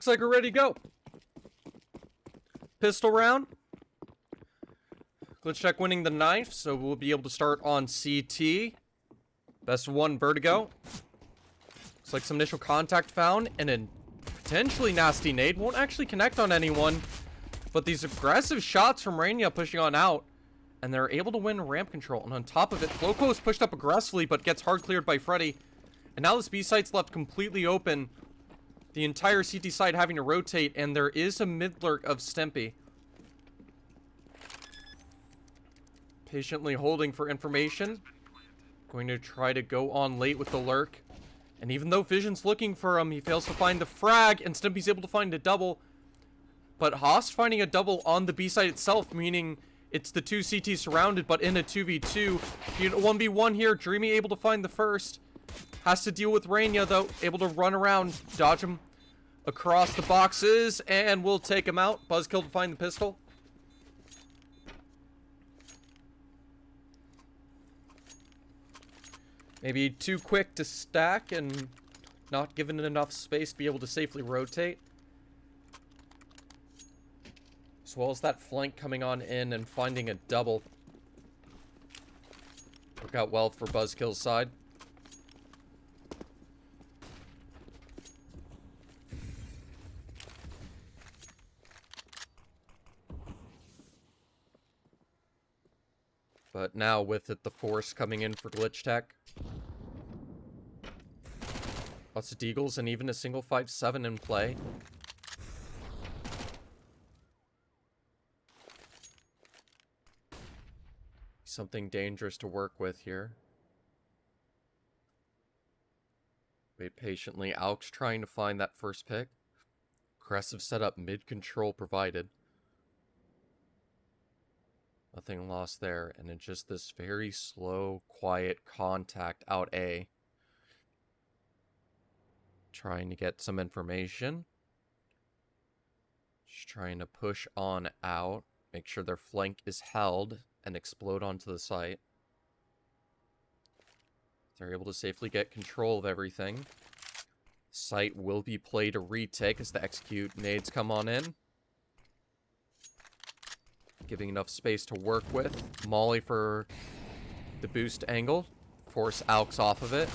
like we're ready to go. Pistol round. Glitchtech winning the 9th, so we'll be able to start on CT. Best of 1 Vertigo. Looks like some initial contact found, and a potentially nasty nade. Won't actually connect on anyone, but these aggressive shots from Rania pushing on out, and they're able to win ramp control. And on top of it, Floco is pushed up aggressively, but gets hard cleared by Freddy. And now this B site's left completely open. The entire CT side having to rotate, and there is a mid lurk of Stimpy. Patiently holding for information. Going to try to go on late with the lurk. And even though Vision's looking for him, he fails to find the frag, and Stimpy's able to find a double. But Haas finding a double on the B site itself, meaning it's the 2 CTs surrounded, but in a 2v2. 1v1 here, Dreamy able to find the first. Has to deal with Rania, though. Able to run around, dodge him across the boxes, and we'll take him out. BuzzKill to find the pistol. Maybe too quick to stack and not given enough space to be able to safely rotate. As well as that flank coming on in and finding a double. Work out well for BuzzKill's side. But now with it, the force coming in for Glitchtech. Lots of deagles and even a single 5-7 in play. Something dangerous to work with here. Wait patiently. Alex trying to find that first pick. Aggressive setup, mid-control provided. Nothing lost there, and it's just this very slow, quiet contact out A. Trying to get some information. Just trying to push on out. Make sure their flank is held and explode onto the site. They're able to safely get control of everything. Site will be played to retake as the execute nades come on in. Giving enough space to work with. Molly for the boost angle. Force Alex off of it.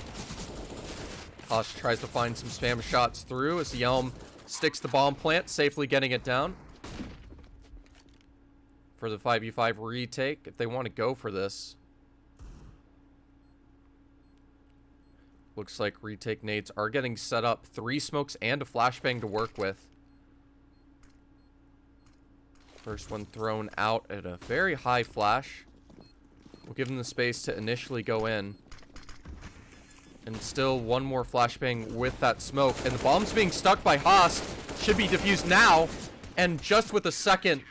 Hosh tries to find some spam shots through as Yelm sticks the bomb plant, safely getting it down. For the 5v5 retake, if they want to go for this. Looks like retake nades are getting set up. 3 smokes and a flashbang to work with. First one thrown out at a very high flash. We'll give them the space to initially go in. And still one more flashbang with that smoke. And the bomb's being stuck by Haas. Should be defused now. And just with a second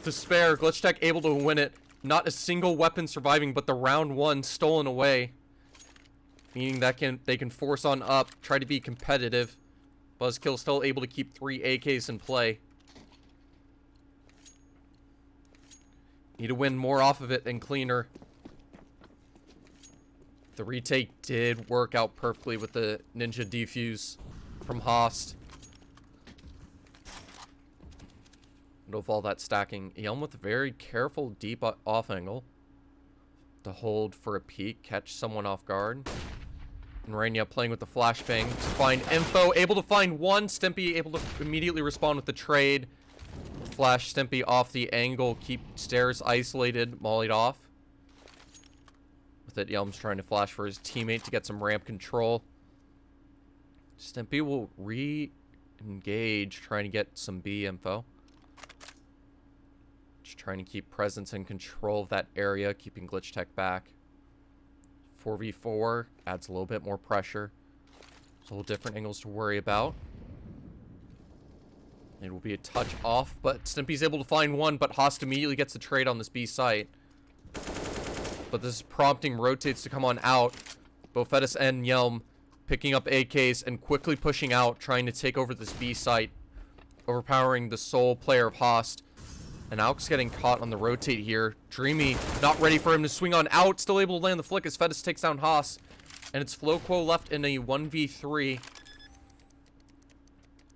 to spare, Glitchtech able to win it. Not a single weapon surviving, but the round 1 stolen away. Meaning that they can force on up, try to be competitive. BuzzKill still able to keep 3 AKs in play. Need to win more off of it than cleaner. The retake did work out perfectly with the ninja defuse from Host. And with all that stacking, Yelm with a very careful deep off angle. To hold for a peek, catch someone off guard. And Rania playing with the flashbang to find info. Able to find one. Stimpy able to immediately respond with the trade. Flash Stimpy off the angle. Keep stairs isolated. Mollied off. With it, Yelm's trying to flash for his teammate to get some ramp control. Stimpy will re-engage, trying to get some B info. Just trying to keep presence and control of that area, keeping Glitchtech back. 4v4 adds a little bit more pressure. There's a little different angles to worry about. It will be a touch off, but Stimpy's able to find one, but Host immediately gets the trade on this B site. But this prompting rotates to come on out. Bofetis and Yelm picking up AKs and quickly pushing out, trying to take over this B site. Overpowering the sole player of Host. And Alex getting caught on the rotate here. Dreamy not ready for him to swing on out. Still able to land the flick as Fetus takes down Haas. And it's Floquo left in a 1v3.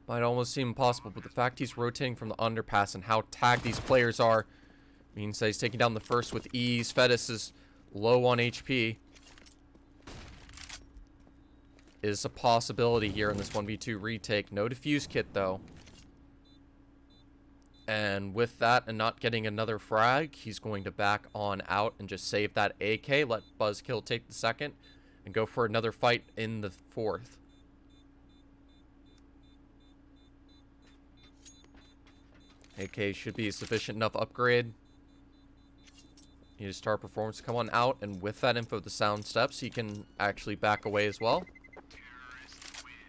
Might almost seem impossible, but the fact he's rotating from the underpass and how tagged these players are means that he's taking down the first with ease. Fedis is low on HP. Is a possibility here in this 1v2 retake. No defuse kit, though. And with that and not getting another frag, he's going to back on out and just save that AK, let BuzzKill take the second, and go for another fight in the fourth. AK should be a sufficient enough upgrade. Need a star performance to come on out, and with that info, the sound steps, he can actually back away as well.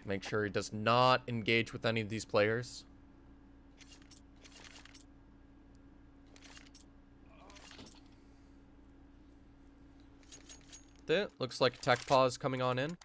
Make sure he does not engage with any of these players. That looks like a tech pause coming on in.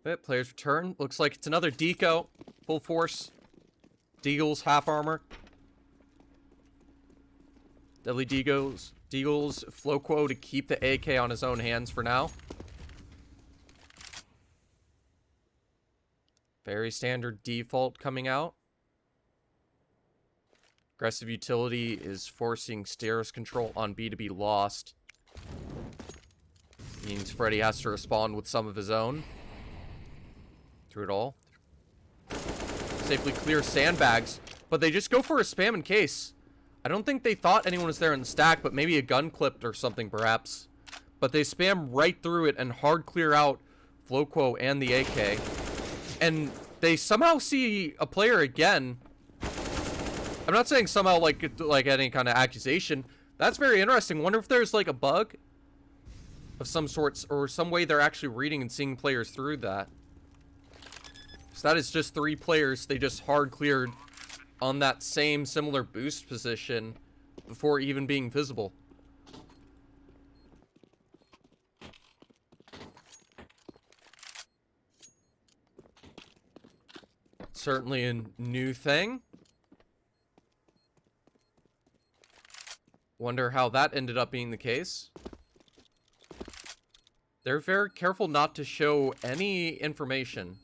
Bit players return. Looks like it's another deco. Full force. Deagles, half armor. Deadly Deagles. Deagles, Floquo to keep the AK on his own hands for now. Very standard default coming out. Aggressive utility is forcing stairs control on B to be lost. Means Freddy has to respond with some of his own. Through it all. Safely clear sandbags, but they just go for a spam in case. I don't think they thought anyone was there in the stack, but maybe a gun clipped or something perhaps. But they spam right through it and hard clear out Floquo and the AK. And they somehow see a player again. I'm not saying somehow like any kind of accusation. That's very interesting. Wonder if there's like a bug of some sorts or some way they're actually reading and seeing players through that. So that is just 3 players they just hard cleared on that same similar boost position before even being visible. Certainly a new thing. Wonder how that ended up being the case. They're very careful not to show any information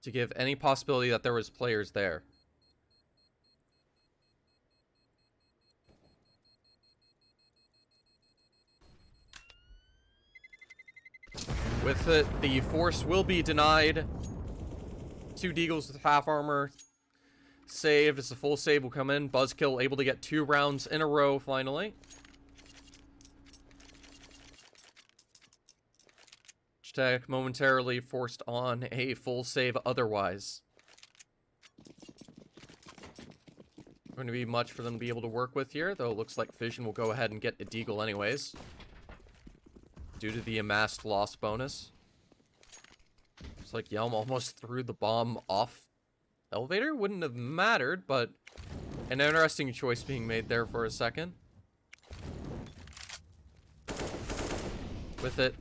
to give any possibility that there was players there. With it, the force will be denied. 2 Deagles with half armor. Save, as the full save will come in. BuzzKill able to get 2 rounds in a row finally. Glitchtech momentarily forced on a full save otherwise. Going to be much for them to be able to work with here, though it looks like Fission will go ahead and get a Deagle anyways, due to the amassed loss bonus. Looks like Yelm almost threw the bomb off elevator. Wouldn't have mattered, but an interesting choice being made there for a second. With it,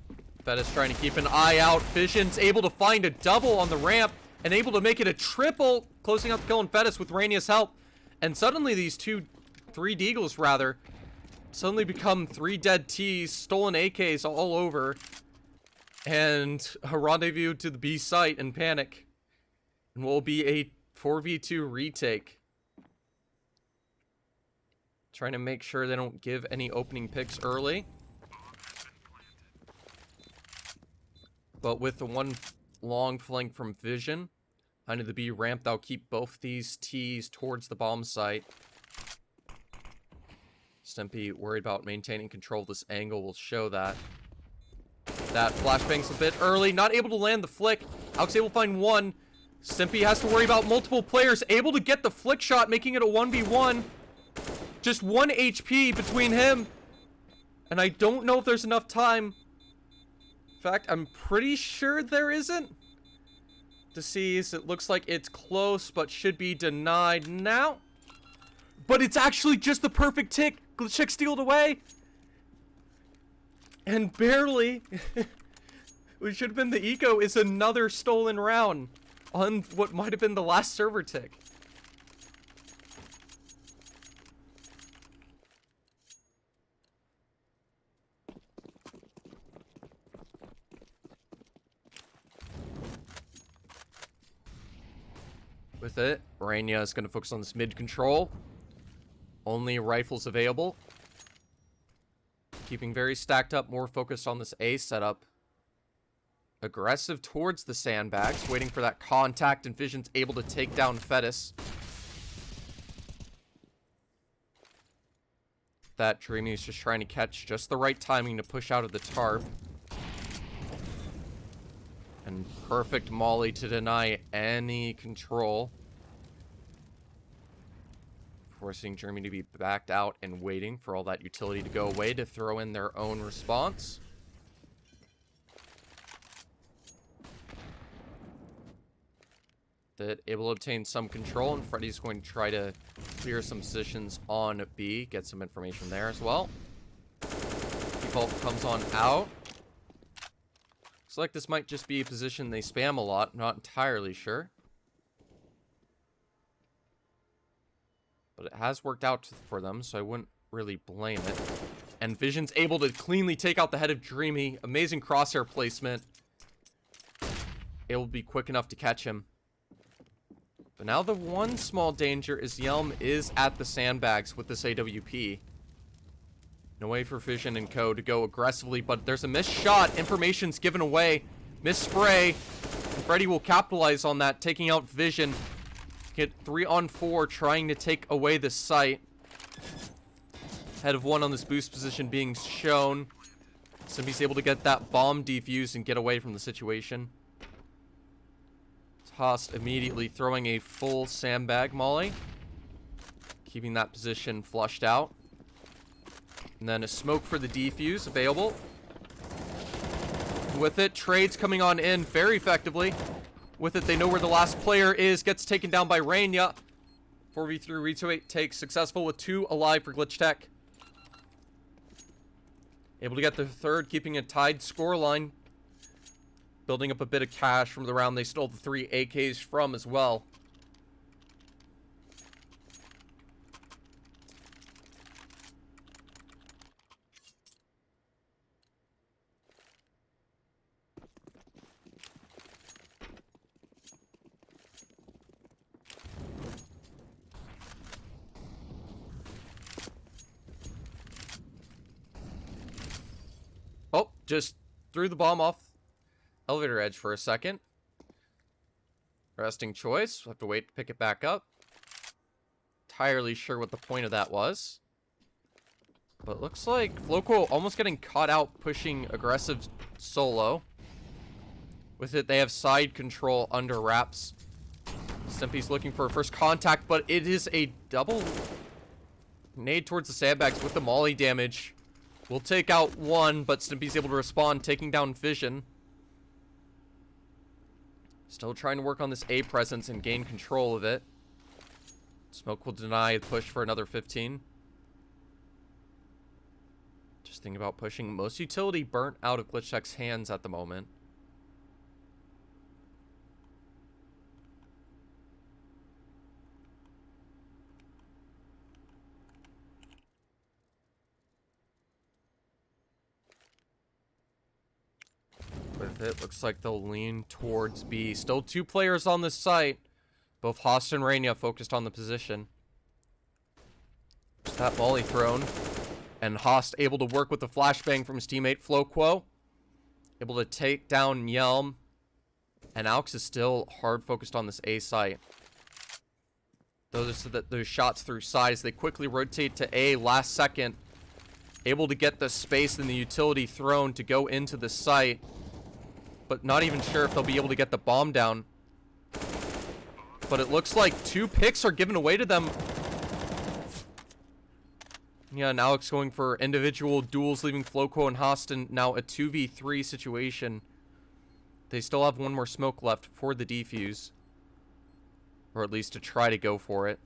Fedis trying to keep an eye out. Fission's able to find a double on the ramp and able to make it a triple, closing out the kill on Fedis with Rainia's help. And suddenly these 3 Deagles rather, suddenly become 3 dead T's, stolen AKs all over, and a rendezvous to the B site and panic. And will be a 4v2 retake. Trying to make sure they don't give any opening picks early. But with the one long flank from Vision, under the B ramp, that'll keep both these T's towards the bomb site. Stimpy worried about maintaining control of this angle will show that. That flashbang's a bit early, not able to land the flick. Alex able to find 1. Stimpy has to worry about multiple players, able to get the flick shot, making it a 1v1. Just 1 HP between him. And I don't know if there's enough time fact, I'm pretty sure there isn't. Deceased. It looks like it's close, but should be denied now. But it's actually just the perfect tick. Glitchtech stealed away. And barely. What should have been the eco is another stolen round on what might have been the last server tick. With it, Rania is going to focus on this mid control. Only rifles available. Keeping very stacked up, more focused on this A setup. Aggressive towards the sandbags, waiting for that contact, and Vision's able to take down Fetus. That Dreamy is just trying to catch just the right timing to push out of the tarp. And perfect molly to deny any control. Forcing Jeremy to be backed out and waiting for all that utility to go away to throw in their own response. That able to obtain some control, and Freddy's going to try to clear some positions on B, get some information there as well. Default comes on out. Looks like this might just be a position they spam a lot, not entirely sure. But it has worked out for them, so I wouldn't really blame it. And Vision's able to cleanly take out the head of Dreamy. Amazing crosshair placement. Able to be quick enough to catch him. But now the one small danger is Yelm is at the sandbags with this AWP. No way for Vision and Co. to go aggressively, but there's a missed shot. Information's given away. Missed spray. And Freddy will capitalize on that, taking out Vision. Get 3 on 4, trying to take away the site. Head of 1 on this boost position being shown. Simpy's able to get that bomb defused and get away from the situation. Haas immediately throwing a full sandbag molly. Keeping that position flushed out. And then a smoke for the defuse available. With it, trades coming on in very effectively. With it, they know where the last player is. Gets taken down by Rania. 4v3 retake successful with 2 alive for Glitchtech. Able to get the third, keeping a tied scoreline. Building up a bit of cash from the round they stole the 3 AKs from as well. Oh, just threw the bomb off elevator edge for a second. Resting choice. We'll have to wait to pick it back up. Entirely sure what the point of that was. But looks like Floco almost getting caught out pushing aggressive solo. With it, they have side control under wraps. Stimpy's looking for a first contact, but it is a double nade towards the sandbags with the molly damage. We'll take out 1, but Stimpy's able to respond, taking down Vision. Still trying to work on this A presence and gain control of it. Smoke will deny the push for another 15. Just thinking about pushing. Most utility burnt out of Glitchtech's hands at the moment. With it, looks like they'll lean towards B. Still 2 players on this site. Both Host and Rania focused on the position. Just that volley thrown. And Host able to work with the flashbang from his teammate Floquo. Able to take down Yelm. And Alex is still hard focused on this A site. Those shots through sides. They quickly rotate to A last second. Able to get the space and the utility thrown to go into the site. But not even sure if they'll be able to get the bomb down. But it looks like 2 picks are given away to them. Yeah, and Alex going for individual duels, leaving Floco and Hostin now a 2v3 situation. They still have one more smoke left for the defuse. Or at least to try to go for it.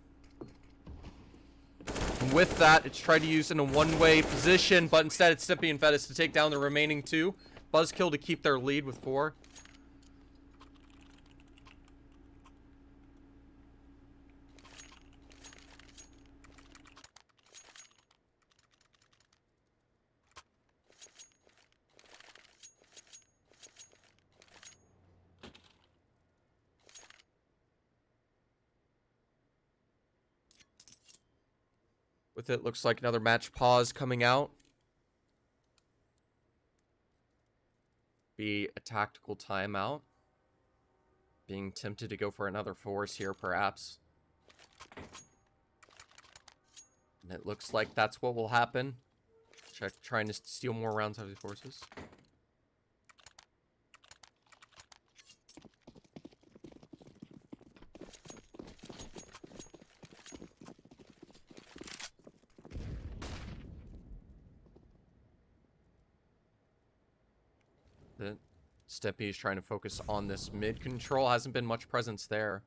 And with that, it's tried to use in a one-way position, but instead it's Stimpy and Fettis to take down the remaining two. BuzzKill to keep their lead with 4. With it, looks like another match pause coming out. Be a tactical timeout. Being tempted to go for another force here, perhaps. And it looks like that's what will happen. Trying to steal more rounds out of these forces. Stimpy is trying to focus on this mid control. Hasn't been much presence there.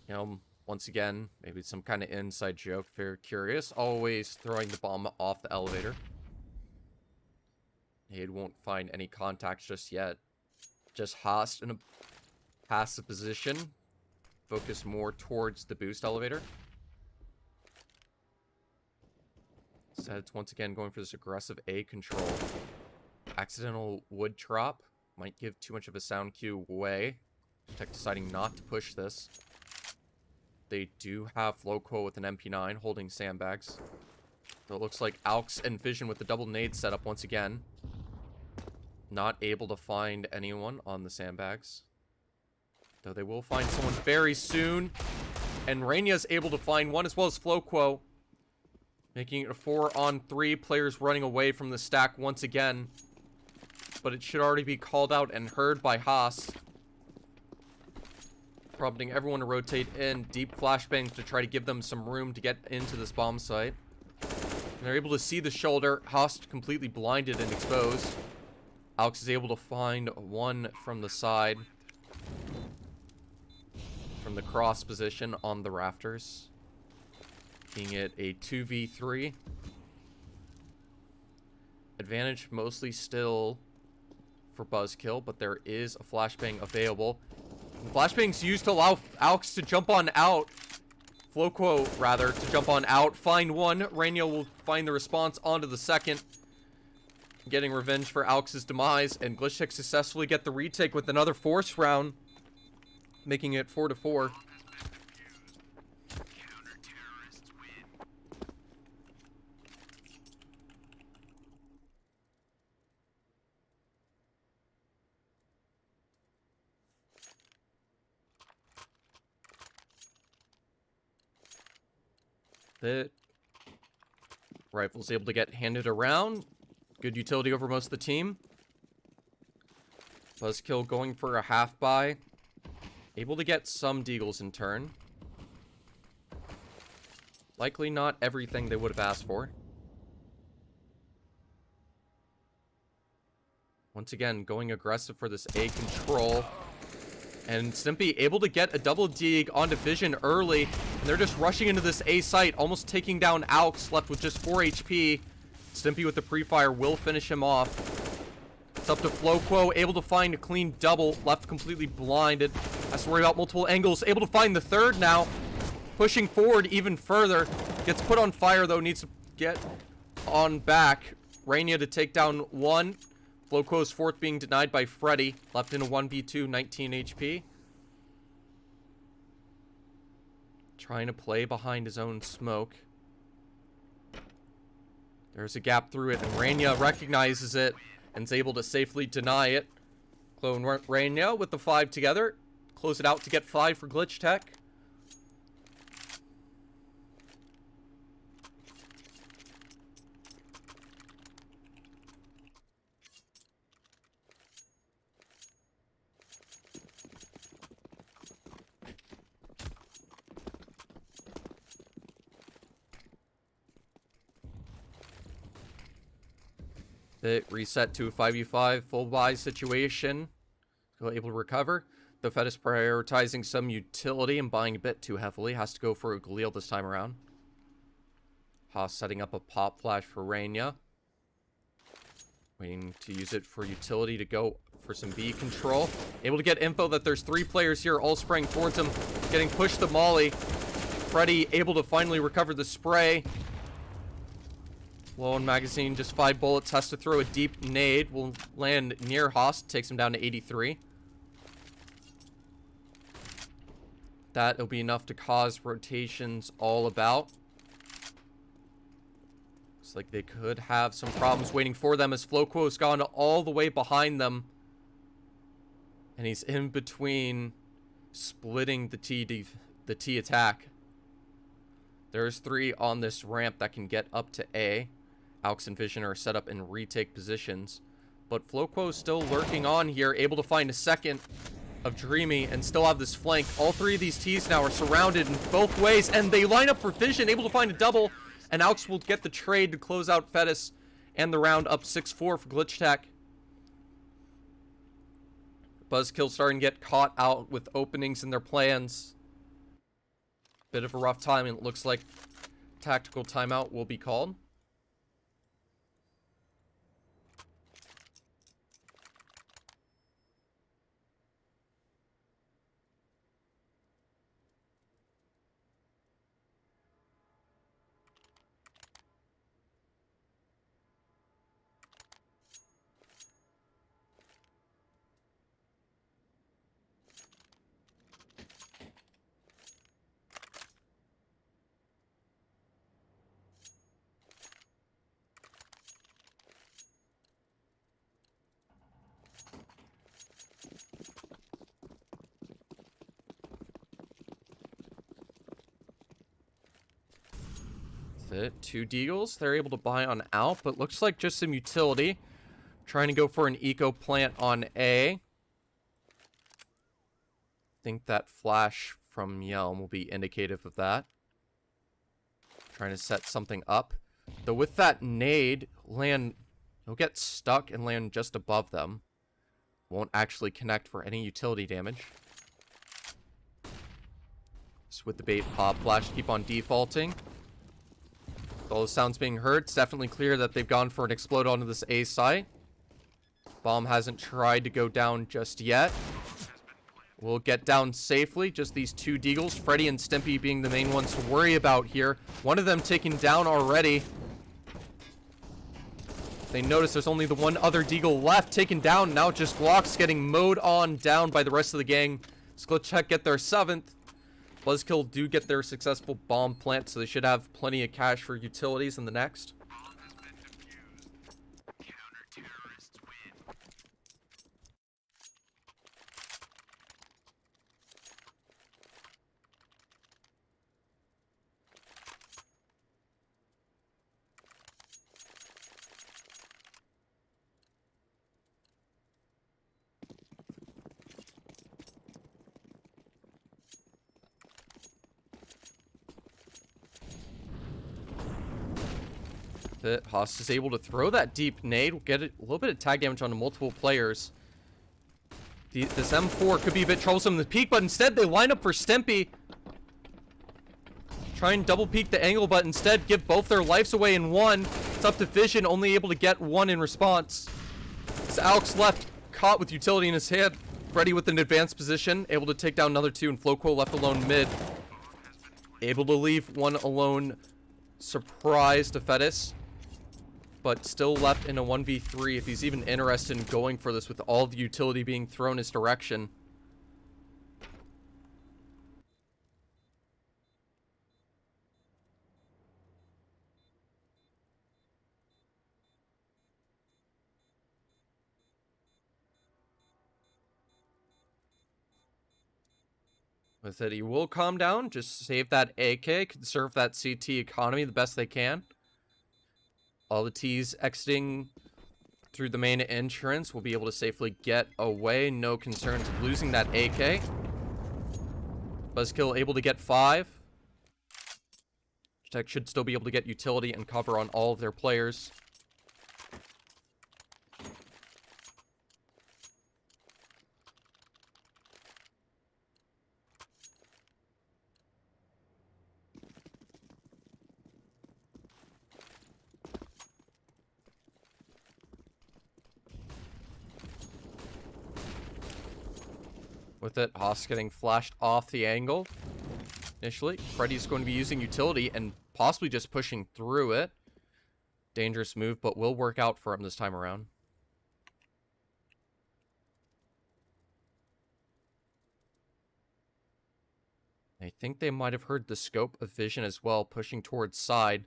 You know, once again, maybe some kind of inside joke. Very curious. Always throwing the bomb off the elevator. He won't find any contact just yet. Just Host in a passive position. Focus more towards the boost elevator. Instead, it's once again going for this aggressive A control. Accidental wood drop. Might give too much of a sound cue away. Tech deciding not to push this. They do have Floco with an MP9 holding sandbags. So it looks like Alks and Vision with the double nade setup once again. Not able to find anyone on the sandbags. Though they will find someone very soon. And Rainia's able to find one as well as Floco. Making it a 4-on-3. Players running away from the stack once again. But it should already be called out and heard by Haas. Prompting everyone to rotate in. Deep flashbangs to try to give them some room to get into this bomb site. And they're able to see the shoulder. Haas completely blinded and exposed. Alex is able to find one from the side. From the cross position on the rafters. Making it a 2v3. Advantage mostly still for BuzzKill, but there is a flashbang available. The flashbang's used to allow Alex to jump on out. Floco, rather, to jump on out. Find one. Rainia will find the response onto the second. Getting revenge for Alex's demise. And Glitchtech successfully get the retake with another force round. Making it 4-4. The rifle's able to get handed around. Good utility over most of the team. BuzzKill going for a half buy. Able to get some deagles in turn. Likely not everything they would have asked for. Once again, going aggressive for this A control. And Stimpy able to get a double deag onto Vision early. And they're just rushing into this A site, almost taking down Alex, left with just 4 HP. Stimpy with the pre-fire will finish him off. It's up to Floco, able to find a clean double, left completely blinded. Has to worry about multiple angles, able to find the third now. Pushing forward even further. Gets put on fire though, needs to get on back. Rainia to take down one. Floco's fourth being denied by Freddy. Left in a 1v2, 19 HP. Trying to play behind his own smoke. There's a gap through it, and Rainia recognizes it and is able to safely deny it. Clone Rainia with the 5 together. Close it out to get 5 for Glitchtech. Fit reset to a 5v5 full buy situation. Still able to recover. The Fed is prioritizing some utility and buying a bit too heavily. Has to go for a Galil this time around. Haas setting up a pop flash for Reyna. Waiting to use it for utility to go for some B control. Able to get info that there's 3 players here all spraying towards him. Getting pushed to Molly. Freddy able to finally recover the spray. Low on magazine, just 5 bullets. Has to throw a deep nade. Will land near Haas. Takes him down to 83. That'll be enough to cause rotations all about. Looks like they could have some problems waiting for them as Floquo's gone all the way behind them. And he's in between splitting the T attack. There's 3 on this ramp that can get up to A. Alex and Vision are set up in retake positions. But Floquo is still lurking on here, able to find a second of Dreamy and still have this flank. All 3 of these T's now are surrounded in both ways, and they line up for Vision, able to find a double, and Alex will get the trade to close out Fettis and the round up 6-4 for Glitchtech. BuzzKill starting to get caught out with openings in their plans. Bit of a rough time, and it looks like tactical timeout will be called. It. 2 Deagles. They're able to buy on out, but looks like just some utility. Trying to go for an eco plant on A. Think that flash from Yelm will be indicative of that. Trying to set something up. Though with that nade, he'll get stuck and land just above them. Won't actually connect for any utility damage. Just with the bait pop flash, keep on defaulting. With all the sounds being heard, it's definitely clear that they've gone for an explode onto this A site. Bomb hasn't tried to go down just yet. We'll get down safely. Just these 2 Deagles, Freddy and Stimpy being the main ones to worry about here. One of them taken down already. They notice there's only the one other Deagle left taken down. Now just Glocks getting mowed on down by the rest of the gang. Glitchtech get their 7th. BuzzKill do get their successful bomb plant, so they should have plenty of cash for utilities in the next. Haas is able to throw that deep nade. We'll get a little bit of tag damage onto multiple players. This M4 could be a bit troublesome in the peak, but instead they line up for Stimpy. Try and double peek the angle, but instead give both their lives away in one. It's up to Vision, only able to get 1 in response. It's Alex left, caught with utility in his hand. Freddy with an advanced position, able to take down another 2, and Floquo left alone mid. Able to leave 1 alone, surprise to Fettis. But still left in a 1v3 if he's even interested in going for this with all the utility being thrown his direction. With it, he will calm down, just save that AK, conserve that CT economy the best they can. All the T's exiting through the main entrance will be able to safely get away. No concerns of losing that AK. BuzzKill able to get 5. Tech should still be able to get utility and cover on all of their players. With it, Haas getting flashed off the angle. Initially, Freddy's going to be using utility and possibly just pushing through it. Dangerous move, but will work out for him this time around. I think they might have heard the scope of vision as well, pushing towards side.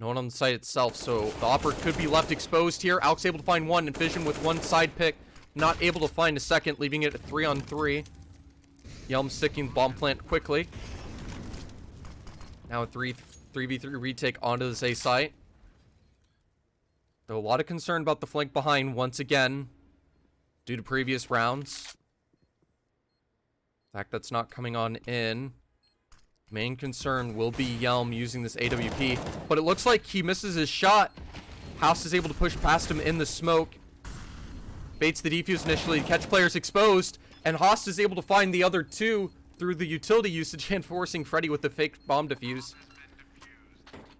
No one on the site itself, so the Opera could be left exposed here. Alex able to find one, and Vision with one side pick. Not able to find a second, leaving it at 3-on-3. Yelm sticking the bomb plant quickly. Now a 3v3 retake onto this A site. Though a lot of concern about the flank behind once again, due to previous rounds. The fact that's not coming on in. Main concern will be Yelm using this AWP, but it looks like he misses his shot. House is able to push past him in the smoke. Baits the defuse initially to catch players exposed, and Haas is able to find the other two through the utility usage and forcing Freddy with the fake bomb defuse.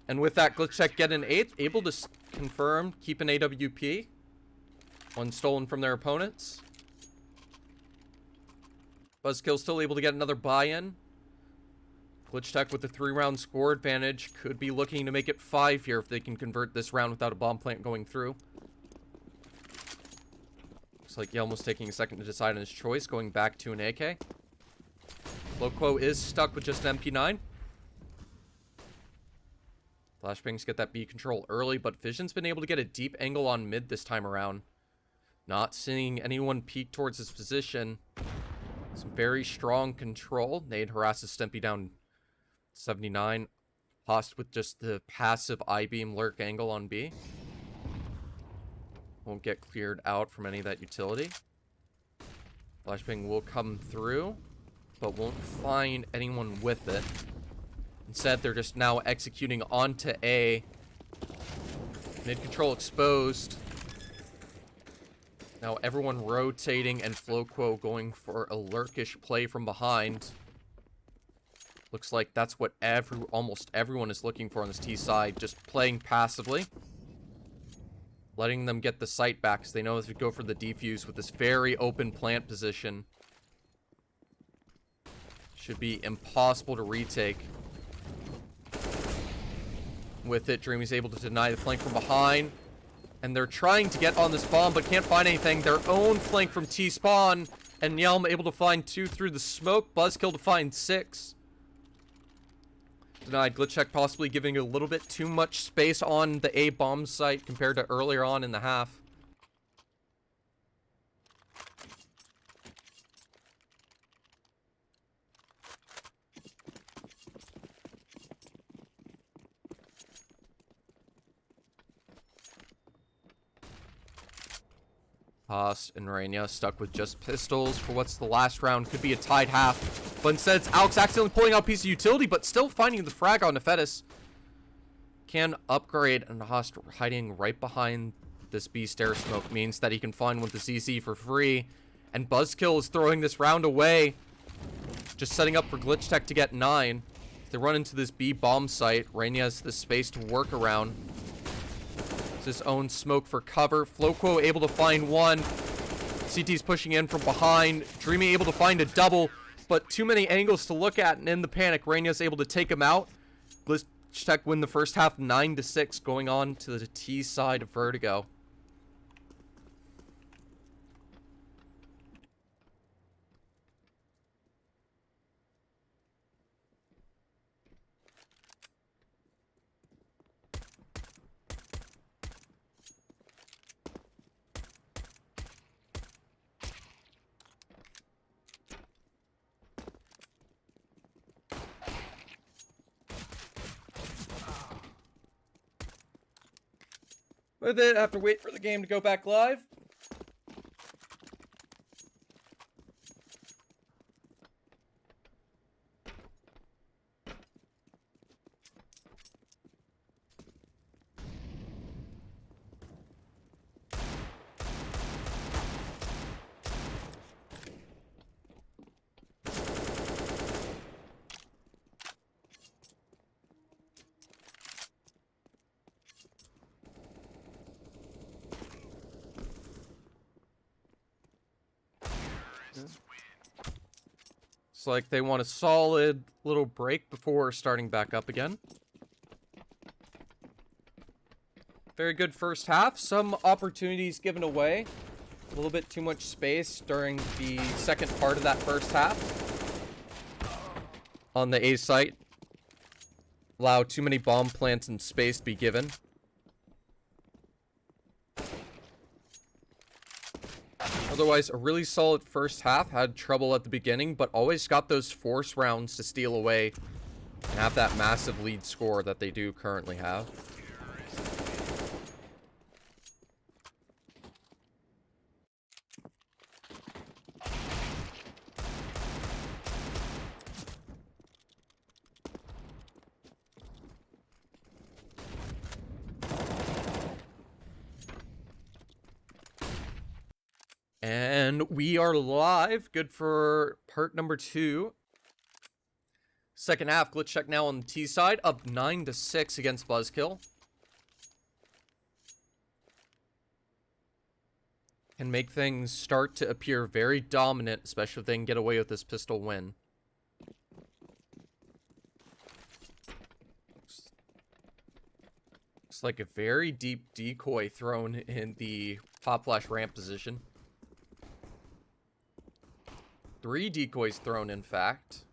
And with that, Glitchtech get an 8, able to confirm, keep an AWP. One stolen from their opponents. BuzzKill still able to get another buy-in. Glitchtech with the 3-round score advantage could be looking to make it 5 here if they can convert this round without a bomb plant going through. Looks like Yelm was taking a second to decide on his choice, going back to an AK. Loquo is stuck with just an MP9. Flashbangs get that B control early, but Vision's been able to get a deep angle on mid this time around. Not seeing anyone peek towards his position. Some very strong control. Nade harasses Stimpy down 79. Host with just the passive I-beam lurk angle on B. Won't get cleared out from any of that utility. Flashbang will come through, but won't find anyone with it. Instead, they're just now executing onto A. Mid control exposed. Now everyone rotating and Floquo going for a lurkish play from behind. Looks like that's what almost everyone is looking for on this T side. Just playing passively. Letting them get the site back because they know if they go for the defuse with this very open plant position. Should be impossible to retake. With it, Dreamy's able to deny the flank from behind. And they're trying to get on this bomb, but can't find anything. Their own flank from T-spawn. And Yelm able to find 2 through the smoke. BuzzKill to find 6. Denied. Glitchtech possibly giving a little bit too much space on the A bomb site compared to earlier on in the half. Haas and Rania stuck with just pistols for what's the last round. Could be a tied half. But instead, it's Alex accidentally pulling out a piece of utility, but still finding the frag on Nefetis. Can upgrade, and Haas hiding right behind this B stair smoke means that he can find one with the CC for free. And BuzzKill is throwing this round away. Just setting up for Glitchtech to get 9. If they run into this B bomb site, Rania has the space to work around. His own smoke for cover. Floquo able to find one. CT's pushing in from behind. Dreamy able to find a double, but too many angles to look at, and in the panic, Rania's able to take him out. Glitchtech win the first half 9-6, going on to the T side of Vertigo. With it, I have to wait for the game to go back live. Looks like they want a solid little break before starting back up again. Very good first half. Some opportunities given away. A little bit too much space during the second part of that first half. On the A site. Allow too many bomb plants and space to be given. Otherwise, a really solid first half. Had trouble at the beginning, but always got those force rounds to steal away and have that massive lead score that they do currently have. And we are live. Good for part number 2. Second half, Glitchtech now on the T side, up 9-6 against BuzzKill. Can make things start to appear very dominant, especially if they can get away with this pistol win. Looks like a very deep decoy thrown in the pop flash ramp position. 3 decoys thrown, in fact.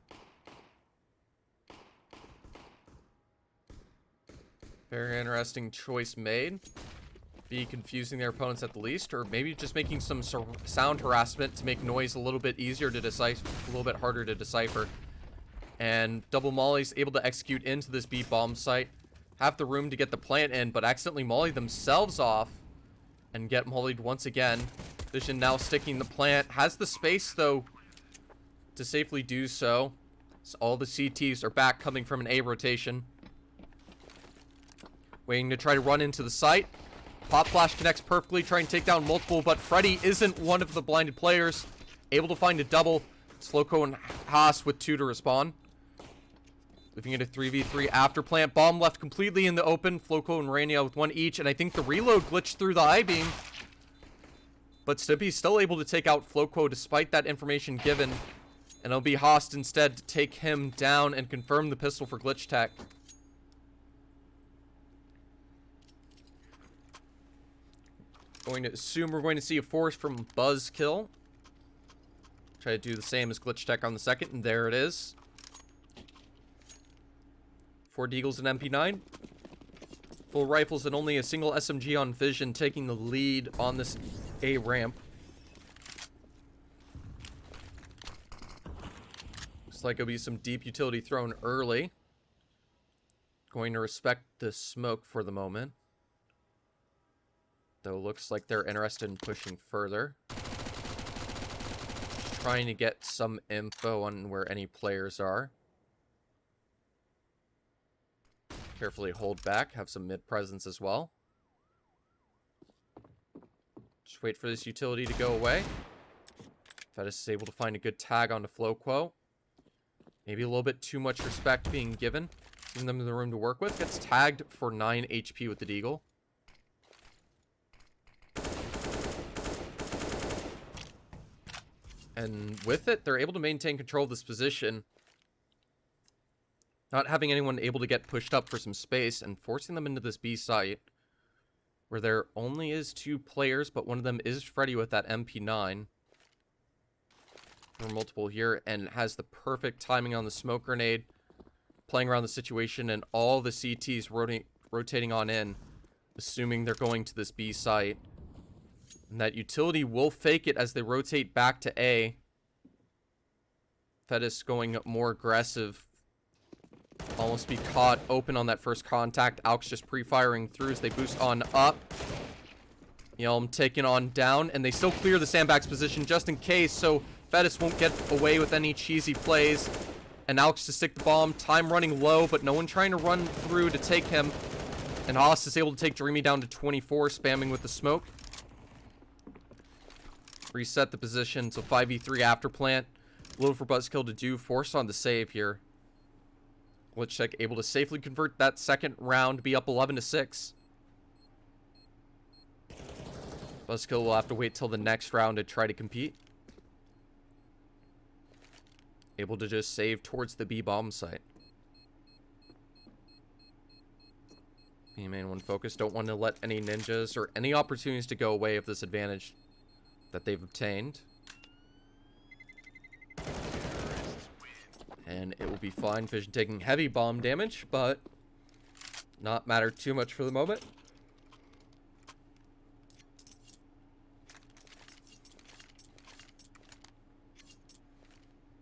Very interesting choice made. Be confusing their opponents at the least, or maybe just making some sound harassment to make noise a little bit easier to decipher, a little bit harder to decipher. And Double Molly's able to execute into this B bomb site. Have the room to get the plant in, but accidentally molly themselves off and get mollied once again. Vision now sticking the plant. Has the space, though, to safely do so. So all the CTs are back, coming from an A rotation. Waiting to try to run into the site. Pop flash connects perfectly, trying to take down multiple, but Freddy isn't one of the blinded players. Able to find a double. Slowco and Haas with 2 to respond. Moving into 3v3 after plant. Bomb left completely in the open. Flowco and Rania with 1 each, and I think the reload glitched through the I-beam. But Stimpy's still able to take out Flowco despite that information given. And it'll be Haas instead to take him down and confirm the pistol for Glitchtech. Going to assume we're going to see a force from BuzzKill. Try to do the same as Glitchtech on the second, and there it is. 4 Deagles and MP9. Full rifles and only a single SMG on Vision, taking the lead on this A ramp. Like it'll be some deep utility thrown early. Going to respect the smoke for the moment. Though looks like they're interested in pushing further. Trying to get some info on where any players are. Carefully hold back. Have some mid presence as well. Just wait for this utility to go away. Fedis is able to find a good tag onto Flowco. Maybe a little bit too much respect being given. Giving them the room to work with. Gets tagged for 9 HP with the Deagle. And with it, they're able to maintain control of this position. Not having anyone able to get pushed up for some space and forcing them into this B site. Where there only is 2 players, but one of them is Freddy with that MP9. Multiple here, and has the perfect timing on the smoke grenade, playing around the situation, and all the CTs rotating on in, assuming they're going to this B site. And that utility will fake it as they rotate back to A. Fedis going more aggressive. Almost be caught open on that first contact. Alks just pre-firing through as they boost on up. Yelm taking on down, and they still clear the sandbags position just in case, so Fedis won't get away with any cheesy plays. And Alex to stick the bomb. Time running low, but no one trying to run through to take him. And Haas is able to take Dreamy down to 24, spamming with the smoke. Reset the position, so 5v3 after plant. Low for BuzzKill to do. Force on the save here. Glitchtech able to safely convert that second round, be up 11-6. BuzzKill will have to wait till the next round to try to compete. able to just save towards the B bomb site. B main one focus. Don't want to let any ninjas or any opportunities to go away of this advantage that they've obtained. And it will be fine. Vision taking heavy bomb damage, but not matter too much for the moment.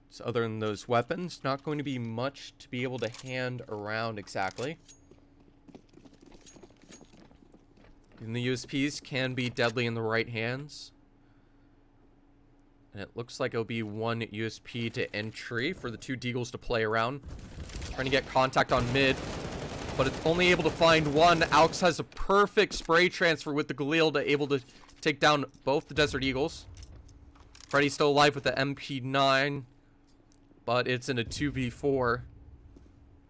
So other than those weapons, not going to be much to be able to hand around exactly. And the USPs can be deadly in the right hands. And it looks like it'll be one USP to entry for the two Deagles to play around. Trying to get contact on mid, but it's only able to find one. Alex has a perfect spray transfer with the Galil to able to take down both the Desert Eagles. Freddy's still alive with the MP9, but it's in a 2v4.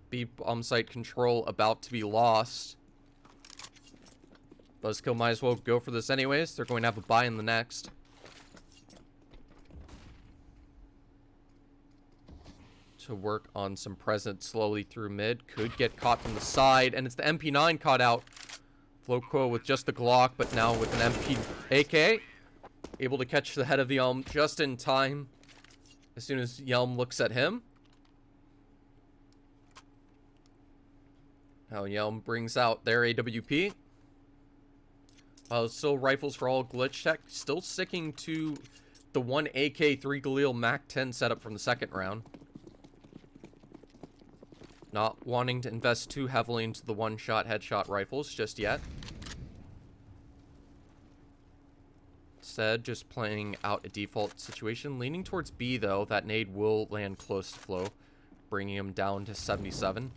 B bomb site control about to be lost. BuzzKill might as well go for this anyways. They're going to have a buy in the next. To work on some presence slowly through mid. Could get caught from the side, and it's the MP9 caught out. Floco with just the Glock, but now with an MP AK. Able to catch the head of Yelm just in time. As soon as Yelm looks at him. Now Yelm brings out their AWP. Still rifles for all Glitchtech. Still sticking to the one AK 3 Galil Mac 10 setup from the second round. Not wanting to invest too heavily into the one-shot headshot rifles just yet. Instead, just playing out a default situation. Leaning towards B, though. That nade will land close to Flo, bringing him down to 77.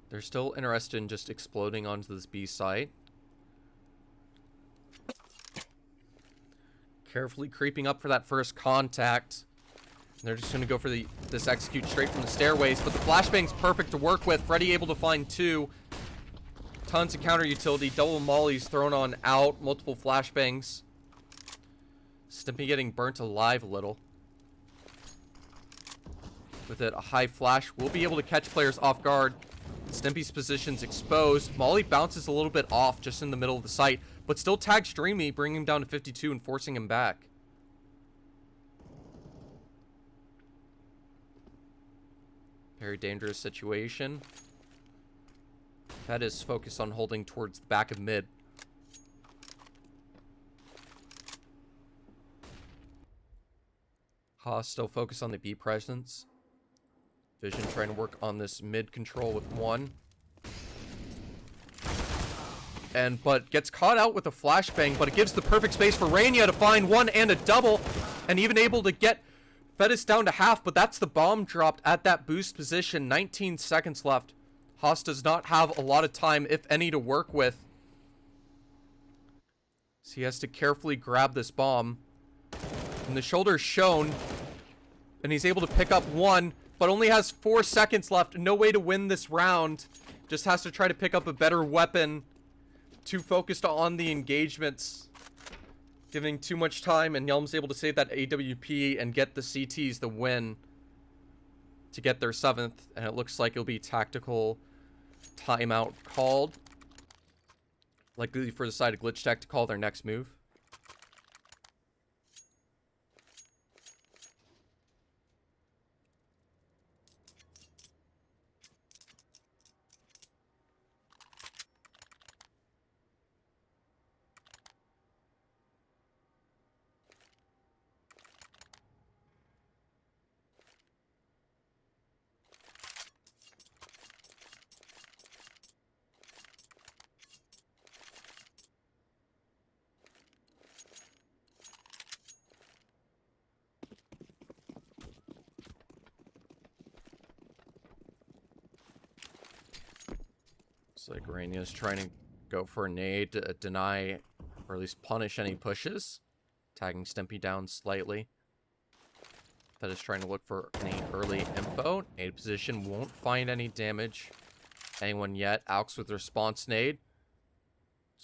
They're still interested in just exploding onto this B site. Carefully creeping up for that first contact. They're just going to go for this execute straight from the stairways, but the flashbang's perfect to work with. Freddy able to find two. Tons of counter utility. Double mollies thrown on out. Multiple flashbangs. Stimpy getting burnt alive a little. With it, a high flash will be able to catch players off guard. Stimpy's position's exposed. Molly bounces a little bit off just in the middle of the site, but still tags Dreamy, bringing him down to 52 and forcing him back. Very dangerous situation. That is focused on holding towards the back of mid. Haas still focused on the B presence. Vision trying to work on this mid control with one. But gets caught out with a flashbang, but it gives the perfect space for Rainier to find one and a double, and even able to get Fedis down to half, but that's the bomb dropped at that boost position. 19 seconds left. Haas does not have a lot of time, if any, to work with. So he has to carefully grab this bomb. And the shoulder's shown, and he's able to pick up one, but only has 4 seconds left. No way to win this round. Just has to try to pick up a better weapon. Too focused on the engagements. Giving too much time, and Yelm's able to save that AWP and get the CTs the win to get their 7th, and it looks like it'll be tactical timeout called. Likely for the side of Glitchtech to call their next move. Looks like Rainia's trying to go for a nade to deny, or at least punish any pushes. Tagging Stimpy down slightly. That is trying to look for any early info. Nade position won't find any damage. Anyone yet. Alex with response nade.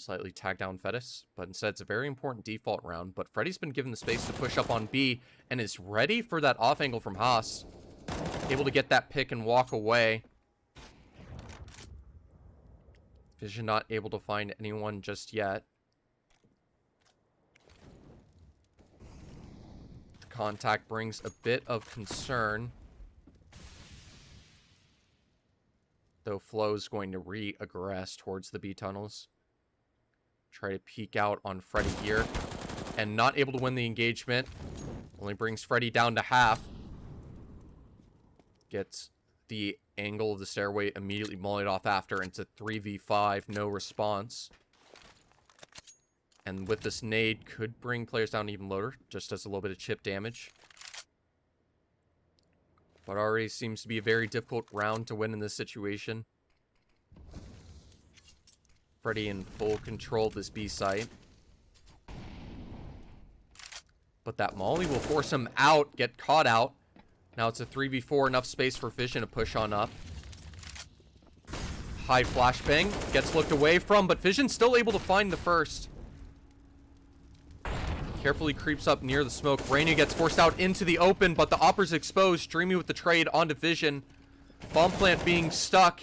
Slightly tag down Fettis, but instead it's a very important default round. But Freddy's been given the space to push up on B and is ready for that off angle from Haas. Able to get that pick and walk away. Vision not able to find anyone just yet. The contact brings a bit of concern. Though Flo's going to re-aggress towards the B tunnels. Try to peek out on Freddy here. And not able to win the engagement. Only brings Freddy down to half. Gets the angle of the stairway immediately mollied off after. It's a 3v5, no response. And with this nade, could bring players down even lower. Just does a little bit of chip damage. But already seems to be a very difficult round to win in this situation. Freddy in full control of this B site. But that molly will force him out, get caught out. Now it's a 3v4, enough space for Vision to push on up. High flashbang, gets looked away from, but Vision's still able to find the first. Carefully creeps up near the smoke. Rainier gets forced out into the open, but the Opper's exposed. Dreamy with the trade onto Vision. Bomb plant being stuck,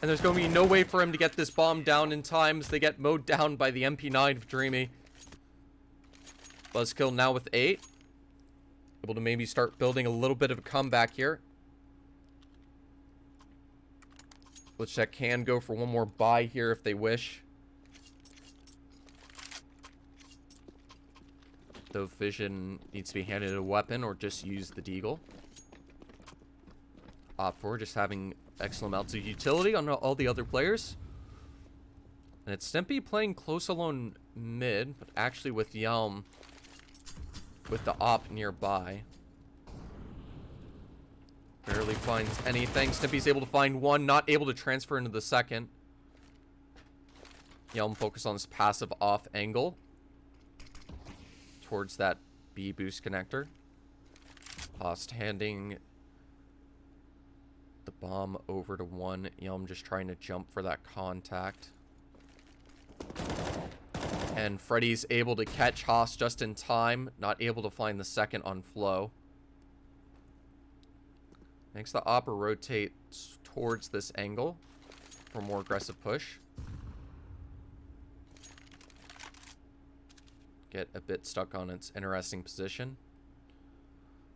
and there's going to be no way for him to get this bomb down in time as they get mowed down by the MP9 of Dreamy. BuzzKill now with 8. Able to maybe start building a little bit of a comeback here. Glitchtech can go for one more buy here if they wish. Though Vision needs to be handed a weapon or just use the deagle. Opt for just having excellent amounts of utility on all the other players. And it's Stimpy playing close alone mid, but actually with Yelm with the op nearby. Barely finds anything. Stimpy's able to find one, not able to transfer into the second. Yelm focus on this passive off angle towards that B boost connector. Host handing the bomb over to one. Yelm just trying to jump for that contact. And Freddy's able to catch Haas just in time. Not able to find the second on Flo. Makes the Opera rotate towards this angle for more aggressive push. Get a bit stuck on its interesting position.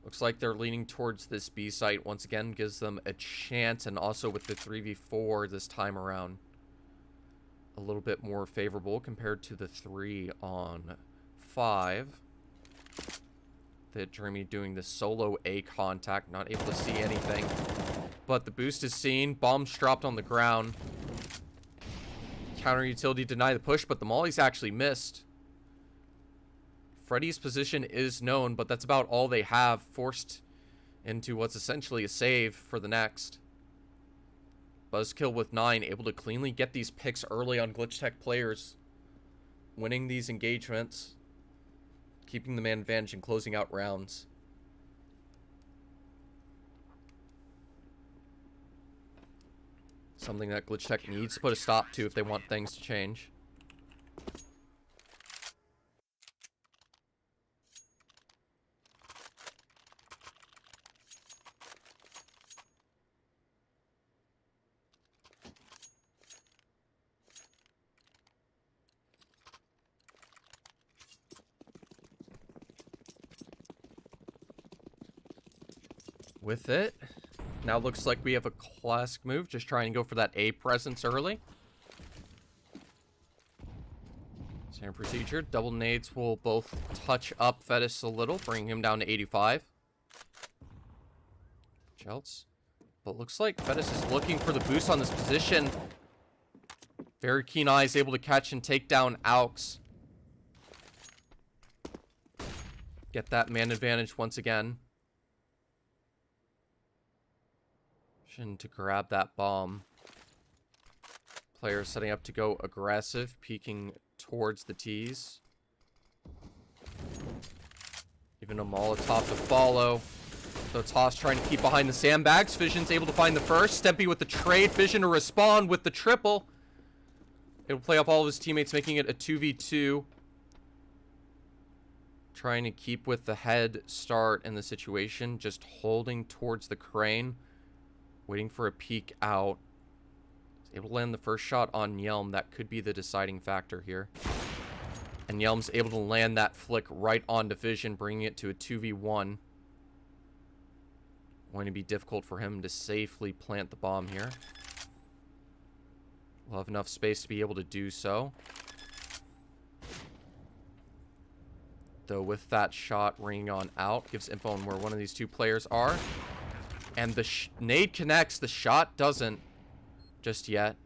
Looks like they're leaning towards this B site. Once again, gives them a chance. And also with the 3v4 this time around. A little bit more favorable compared to the 3 on 5. The Dreamy doing the solo A contact. Not able to see anything. But the boost is seen. Bombs dropped on the ground. Counter utility deny the push, but the molly's actually missed. Freddy's position is known, but that's about all they have. Forced into what's essentially a save for the next. BuzzKill with 9, able to cleanly get these picks early on Glitchtech players. Winning these engagements. Keeping the man advantage and closing out rounds. Something that Glitchtech needs to put a stop to if they want things to change. With it, now looks like we have a classic move. Just trying to go for that A presence early. Standard procedure. Double nades will both touch up Fettis a little, bring him down to 85. Which else? But looks like Fettis is looking for the boost on this position. Very keen eyes, able to catch and take down Aux. Get that man advantage once again. To grab that bomb. Player setting up to go aggressive, peeking towards the T's. Even a Molotov to follow. So Toss trying to keep behind the sandbags. Vision's able to find the first. Stempy with the trade. Vision to respond with the triple. It'll play off all of his teammates, making it a 2v2. Trying to keep with the head start in the situation. Just holding towards the crane. Waiting for a peek out. He's able to land the first shot on Yelm. That could be the deciding factor here. And Yelm's able to land that flick right onto Vision, bringing it to a 2v1. Going to be difficult for him to safely plant the bomb here. We'll have enough space to be able to do so. Though with that shot ringing on out, gives info on where one of these two players are. And the nade connects, the shot doesn't just yet.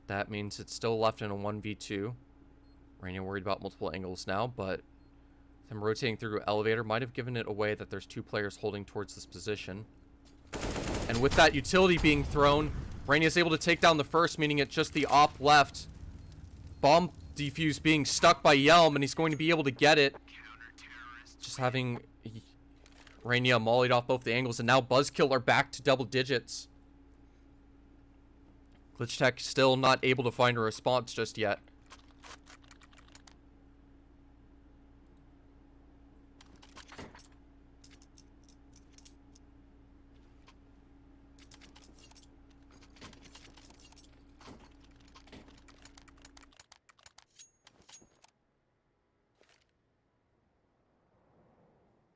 That means it's still left in a 1v2. Rainier worried about multiple angles now, but him rotating through elevator might have given it away that there's two players holding towards this position. And with that utility being thrown, Rainier is able to take down the first, meaning it's just the op left. Bomb defuse being stuck by Yelm, and he's going to be able to get it. Just having Rainier mollied off both the angles, and now BuzzKill are back to double digits. Glitchtech still not able to find a response just yet.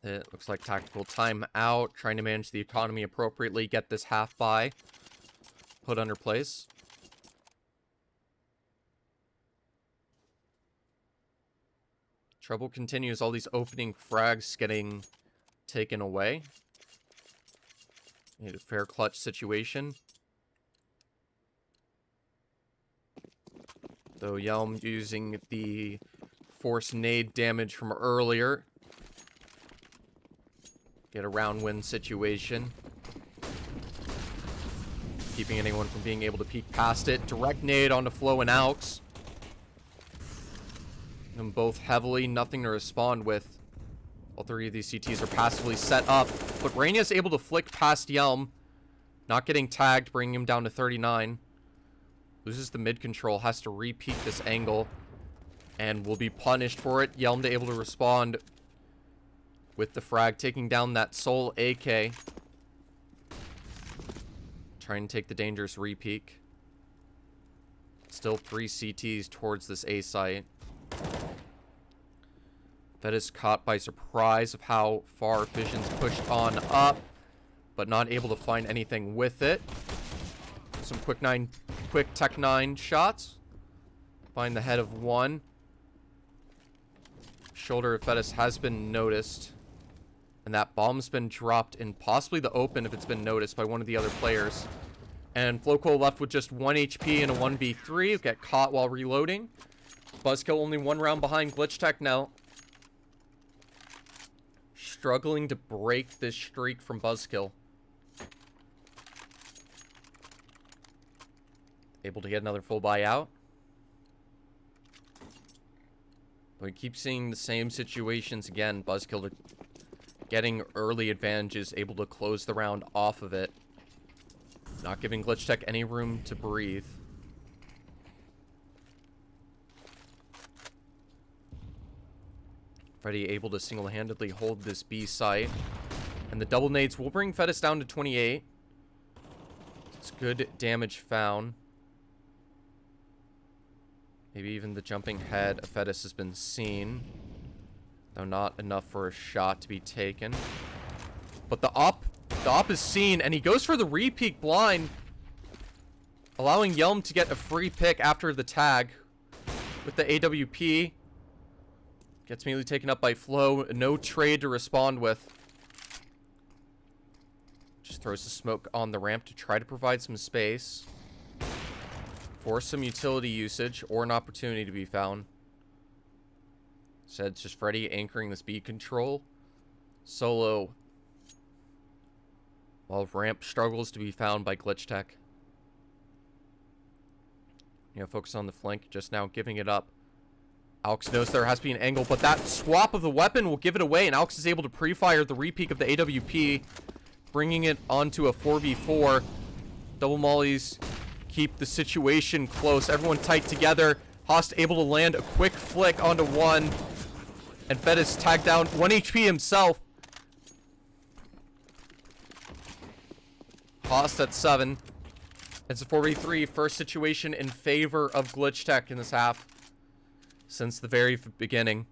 It looks like tactical timeout, trying to manage the economy appropriately, get this half buy put under place. Trouble continues, all these opening frags getting taken away. Need a fair clutch situation. Though Yelm using the force nade damage from earlier. Get a round win situation. Keeping anyone from being able to peek past it. Direct nade onto Flo and Aux. Them both heavily, nothing to respond with. All three of these CTs are passively set up. But Rainia's able to flick past Yelm. Not getting tagged, bringing him down to 39. Loses the mid control, has to re-peek this angle. And will be punished for it. Yelm able to respond with the frag, taking down that Soul AK. Trying to take the dangerous re-peek. Still 3 CTs towards this A site. That is caught by surprise of how far Vision's pushed on up, but not able to find anything with it. Some quick Tech 9 shots. Find the head of one. Shoulder of Fettis has been noticed. And that bomb's been dropped in possibly the open if it's been noticed by one of the other players. And Floco left with just 1 HP and a 1v3. Get caught while reloading. BuzzKill only 1 round behind Glitchtech now. Struggling to break this streak from BuzzKill. Able to get another full buyout. But we keep seeing the same situations again. BuzzKill getting early advantages, able to close the round off of it. Not giving Glitchtech any room to breathe. Freddy able to single-handedly hold this B site. And the double nades will bring Fettis down to 28. It's good damage found. Maybe even the jumping head of Fettis has been seen. Though not enough for a shot to be taken. But the op is seen, and he goes for the re-peek blind. Allowing Yelm to get a free pick after the tag. With the AWP. Gets immediately taken up by Flo. No trade to respond with. Just throws the smoke on the ramp to try to provide some space. For some utility usage or an opportunity to be found. Said it's just Freddy anchoring this B control. Solo. While ramp struggles to be found by Glitchtech. Focus on the flank, just now giving it up. Alex knows there has to be an angle, but that swap of the weapon will give it away, and Alex is able to pre-fire the re-peek of the AWP, bringing it onto a 4v4. Double mollies keep the situation close. Everyone tight together. Haas able to land a quick flick onto one. And Fettis tagged down 1 HP himself. Haas at 7. It's a 4v3. First situation in favor of Glitchtech in this half. Since the very beginning.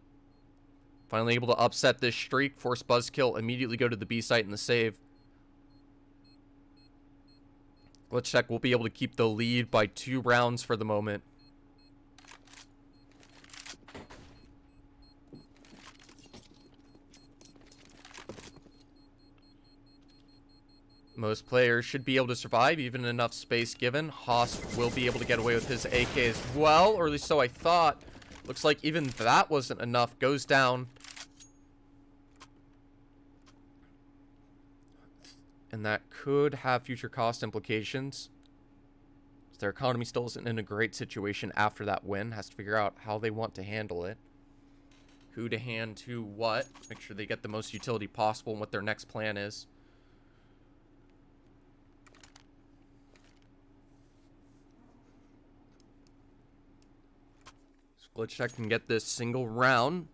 Finally able to upset this streak. Force BuzzKill. Immediately go to the B site and the save. Glitchtech will be able to keep the lead by 2 rounds for the moment. Most players should be able to survive, even enough space given. Haas will be able to get away with his AK as well, or at least so I thought. Looks like even that wasn't enough. Goes down. And that could have future cost implications. Their economy still isn't in a great situation after that win. Has to figure out how they want to handle it. Who to hand to what. Make sure they get the most utility possible and what their next plan is. So Glitchtech can get this single round.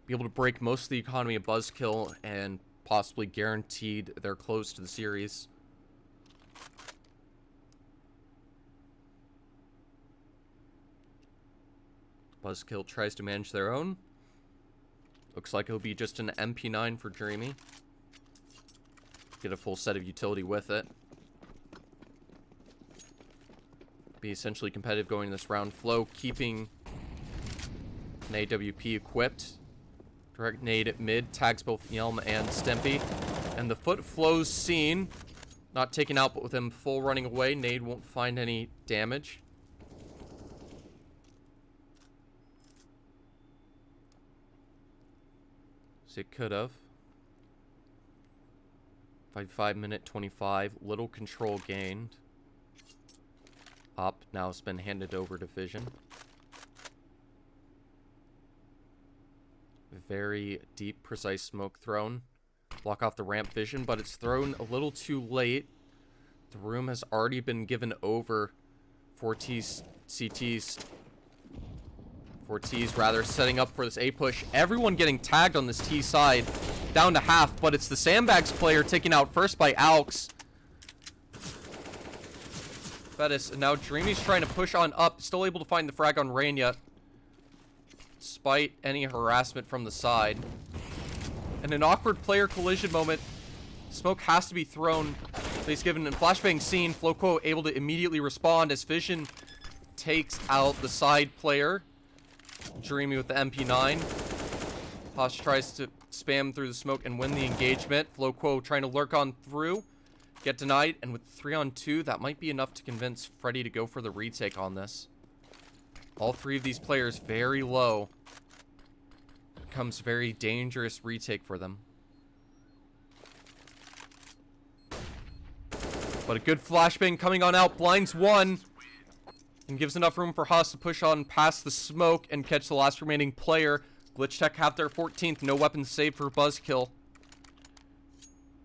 Be able to break most of the economy of BuzzKill and possibly guaranteed they're close to the series. BuzzKill tries to manage their own. Looks like it'll be just an MP9 for Dreamy. Get a full set of utility with it. Be essentially competitive going in this round. Flow keeping an AWP equipped. Direct nade at mid, tags both Yelm and Stimpy. And the foot flows seen. Not taken out, but with him full running away, nade won't find any damage. So it could have. 5 minute 25, little control gained. Up, now it's been handed over to Vision. Very deep, precise smoke thrown. Block off the ramp Vision, but it's thrown a little too late. The room has already been given over. 4Ts, CTs. 4Ts rather, setting up for this A push. Everyone getting tagged on this T side. Down to half, but it's the Sandbags player taken out first by Alks. Fettis, and now Dreamy's trying to push on up. Still able to find the frag on Rainia. Despite any harassment from the side. And an awkward player collision moment. Smoke has to be thrown. So he's given a flashbang scene. Floco able to immediately respond as Vision takes out the side player. Dreamy with the MP9. Haas tries to spam through the smoke and win the engagement. Floco trying to lurk on through. Get denied. And with 3-on-2, that might be enough to convince Freddy to go for the retake on this. All 3 of these players very low. Becomes very dangerous retake for them. But a good flashbang coming on out. Blinds 1. And gives enough room for Haas to push on past the smoke and catch the last remaining player. Glitchtech have their 14th. No weapon save for BuzzKill.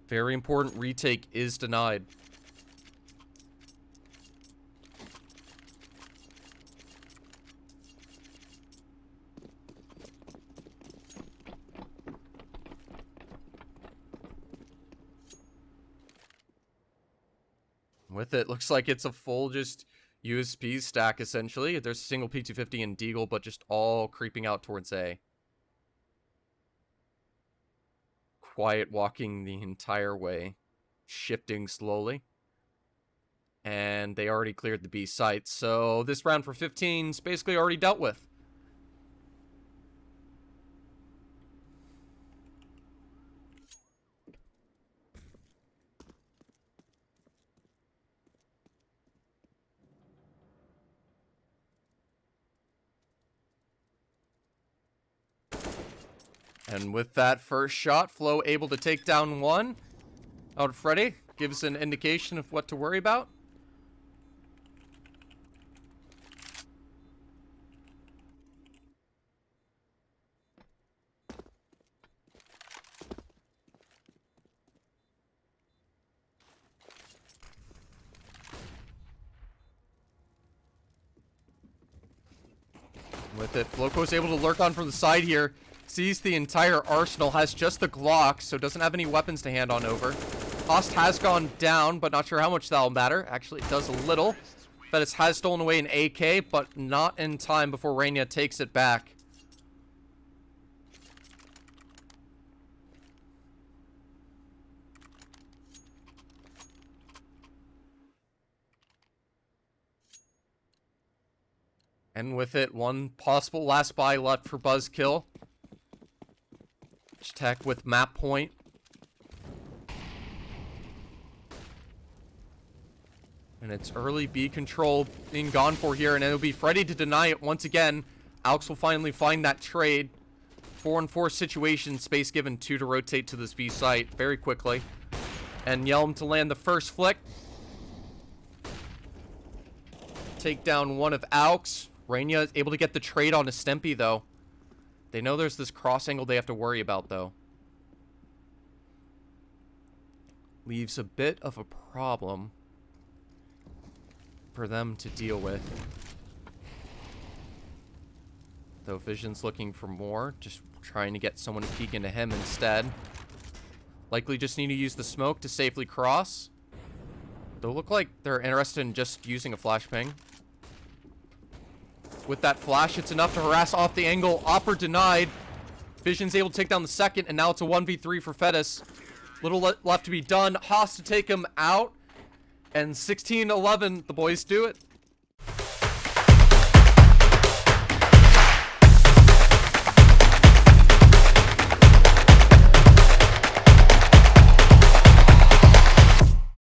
Very important retake is denied. With it, looks like it's a full just USP stack, essentially. There's a single P250 and Deagle, but just all creeping out towards A. Quiet walking the entire way. Shifting slowly. And they already cleared the B site. So this round for 15 is basically already dealt with. And with that first shot, Flo able to take down 1. Out of Freddy. Gives an indication of what to worry about. With it, Floco's able to lurk on from the side here. Sees the entire arsenal, has just the Glock, so doesn't have any weapons to hand on over. Host has gone down, but not sure how much that'll matter. Actually, it does a little. Fettis has stolen away an AK, but not in time before Reyna takes it back. And with it, one possible last buy left for BuzzKill. Glitchtech with map point. And it's early B control being gone for here, and it'll be Freddy to deny it once again. Alex will finally find that trade. 4-on-4 situation, space given 2 to rotate to this B site very quickly. And Yelm to land the first flick. Take down one of Alex. Reyna is able to get the trade on a Stempy, though. They know there's this cross angle they have to worry about, though. Leaves a bit of a problem for them to deal with. Though Vision's looking for more, just trying to get someone to peek into him instead. Likely just need to use the smoke to safely cross. They'll look like they're interested in just using a flashbang. With that flash, it's enough to harass off the angle. Opper denied. Vision's able to take down the second, and now it's a 1v3 for Fettis. Little left to be done. Haas to take him out. And 16-11, the boys do it.